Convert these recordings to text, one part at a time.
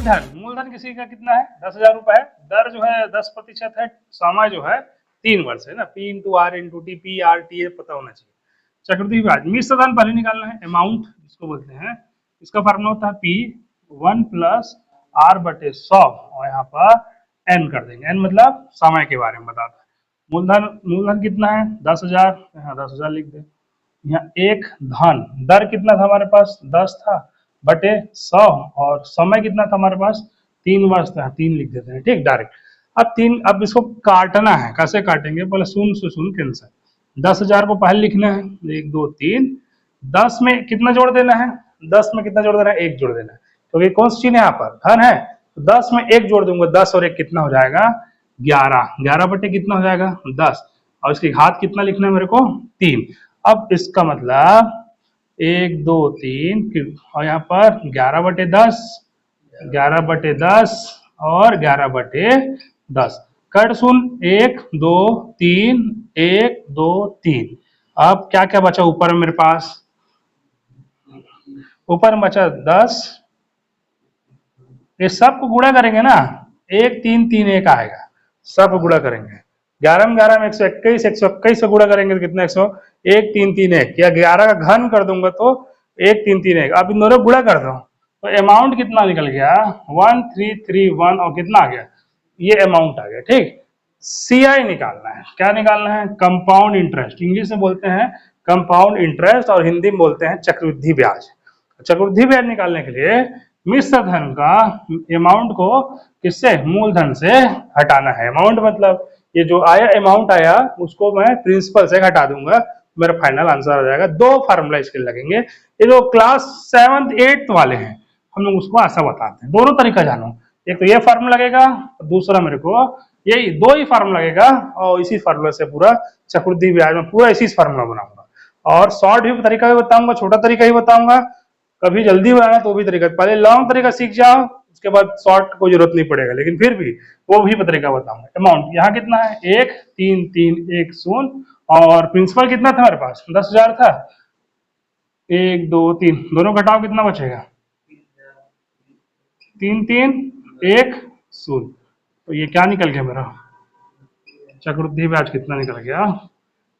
मूलधन किसी का कितना है 10,000 रुपए है, दर जो है 10% है, समय जो है 3 वर्ष है ना, P into R into T, P R T पता होना चाहिए। चक्रवृद्धि ब्याज मिश्र धन पहले निकालना है, अमाउंट जिसको बोलते हैं, इसका फॉर्मूला होता है P 1 प्लस R बटे 100 और यहाँ पर N कर देंगे, N मतलब समय के बारे में बताता है। मूलधन कितना है 10,000, यहाँ 10,000 लिख दे। यहाँ एक धन, दर कितना था हमारे पास 10 था बटे 100 और समय कितना था हमारे पास 3 वर्ष था, 3 लिख देते हैं, ठीक डायरेक्ट। अब इसको काटना है, कैसे काटेंगे, पहले शून्य से शून्य कैंसिल, 10,000 को पहले लिखना है 1 2 3, 10 में कितना जोड़ देना है, 10 में कितना जोड़ देना है 1 जोड़ देना है, क्योंकि कौन सी चीज यहाँ पर धन है, तो 10 में 1 जोड़ दूंगा, 10 और 1 कितना हो जाएगा 11, 11 बटे कितना हो जाएगा 10 और इसकी घात कितना लिखना है मेरे को 3। अब इसका मतलब 1 2 3 और यहाँ पर 11 बटे 10, 11 बटे 10 और 11 बटे 10, कट शून्य 1 2 3 1 2 3। अब क्या क्या बचा ऊपर में मेरे पास, ऊपर में बचा 10, ये सब को गुणा करेंगे ना, 1 3 3 1 आएगा, सब गुणा करेंगे, 11 में 11 में 121, 121 से गुणा करेंगे तो कितना 1 3 3 1, या 11 का घन कर दूंगा तो 1 3 3 1। अब इन दोनों गुणा कर दो तो अमाउंट कितना निकल गया 1331 और कितना आ गया, ये अमाउंट आ गया, ठीक। CI निकालना है, क्या निकालना है, कंपाउंड इंटरेस्ट, इंग्लिश में बोलते हैं कंपाउंड इंटरेस्ट और हिंदी में बोलते हैं चक्रवृद्धि ब्याज। चक्रवृद्धि ब्याज निकालने के लिए मिश्र धन का अमाउंट को किससे, मूलधन से हटाना है। अमाउंट मतलब ये जो आया अमाउंट आया उसको मैं प्रिंसिपल से घटा दूंगा, मेरा फाइनल आंसर आ जाएगा। दो फार्मूला इसके लगेंगे, ये जो क्लास 7th 8th वाले हैं हम लोग उसको ऐसा बताते हैं, दोनों तरीका जानो, एक तो ये फार्मूला लगेगा, दूसरा मेरे को यही दो ही फार्मूला लगेगा और इसी फार्मूला से पूरा चक्रवृद्धि ब्याज में पूरा इसी फार्मूला बनाऊंगा। और शॉर्ट भी तरीका भी बताऊंगा, छोटा तरीका ही बताऊंगा, कभी जल्दी बनाना तो भी तरीका, पहले लॉन्ग तरीका सीख जाओ उसके बाद शॉर्ट को जरूरत नहीं पड़ेगा, लेकिन फिर भी वो भी तरीका बताऊंगा। अमाउंट यहाँ कितना है 1 3 3 1 0 और प्रिंसिपल कितना था हमारे पास 10,000 था, 1 2 3 दोनों घटाओ कितना बचेगा 3 3 1 0, तो ये क्या निकल गया मेरा चक्रवृद्धि ब्याज कितना निकल गया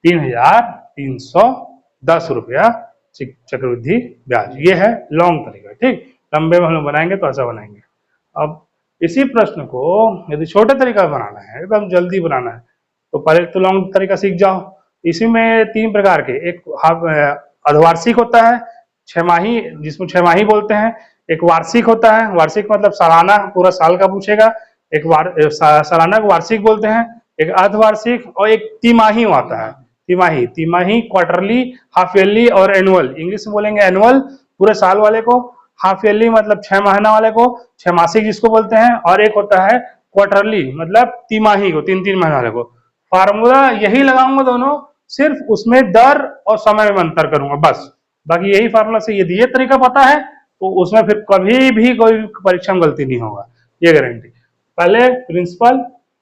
3,310 रुपया चक्रवृद्धि ब्याज। ये है लॉन्ग तरीका, ठीक। लंबे में हम लोग बनाएंगे तो ऐसा बनाएंगे। अब इसी प्रश्न को यदि छोटे तरीका बनाना है, एकदम जल्दी बनाना है, तो पहले तो लॉन्ग तरीका सीख जाओ। इसी में 3 प्रकार के, एक अर्धवार्षिक होता है, छमाही जिसको छमाही बोलते हैं, एक वार्षिक होता है, वार्षिक मतलब सालाना पूरा साल का पूछेगा, एक सालाना को वार्षिक बोलते हैं, एक अर्धवार्षिक और एक तिमाही आता है, तिमाही, तिमाही, क्वार्टरली, हाफ ईयरली और एनुअल। इंग्लिश में बोलेंगे एनुअल पूरे साल वाले को, हाफ ईयरली मतलब 6 महीना वाले को, छमासिक जिसको बोलते हैं, और एक होता है क्वार्टरली मतलब तिमाही को, 3 महीने वाले को। फार्मूला यही लगाऊंगा दोनों, सिर्फ उसमें दर और समय में अंतर करूंगा बस, बाकी यही फार्मूला से यदि ये तरीका पता है तो उसमें फिर कभी भी कोई परीक्षा में गलती नहीं होगा, ये गारंटी। पहले प्रिंसिपल,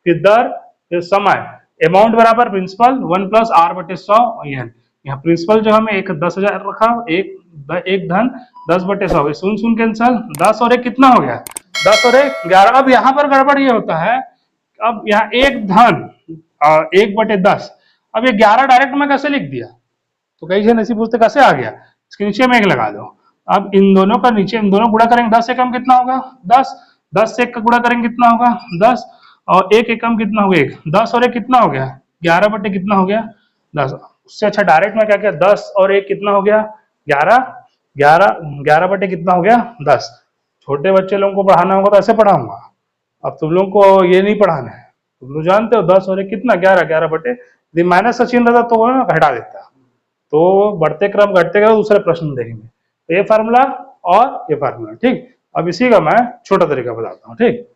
फिर दर, फिर समय। अमाउंट बराबर प्रिंसिपल 1 प्लस R बटे 100, यहाँ प्रिंसिपल जो हमें 10,000 रखा, एक धन 10 बटे 100, शून्य शून्य कैंसल, 10 और 1 कितना हो गया 10 और 1 11। अब यहाँ पर गड़बड़ ये होता है, अब यहाँ एक धन 1 बटे 10, अब ये 11 डायरेक्ट में कैसे लिख दिया, तो कई जन ऐसी पूछते कैसे आ गया, इसके नीचे में 1 लगा दो। अब इन दोनों का नीचे, इन दोनों गुणा करेंगे, 10 एकम कितना होगा 10, 10 से 1 का गुणा करेंगे कितना होगा 10 और 1 एकम कितना हो गया 1, 10 और 1 कितना हो गया 11 बटे कितना हो गया 10। उससे अच्छा डायरेक्ट में क्या किया, 10 और 1 कितना हो गया 11, 11 बटे कितना हो गया 10। छोटे बच्चे लोगों को पढ़ाना होगा तो ऐसे पढ़ाऊंगा, अब तुम लोग को ये नहीं पढ़ाना है, तुम लोग जानते हो 10 और 1 कितना 11, 11 बटे, यदि माइनस का चिन्ह रहता तो वो हटा देता, तो बढ़ते क्रम घटते क्रम दूसरे प्रश्न देखेंगे। तो ये फार्मूला और ये फार्मूला, ठीक। अब इसी का मैं छोटा तरीका बताता हूँ, ठीक।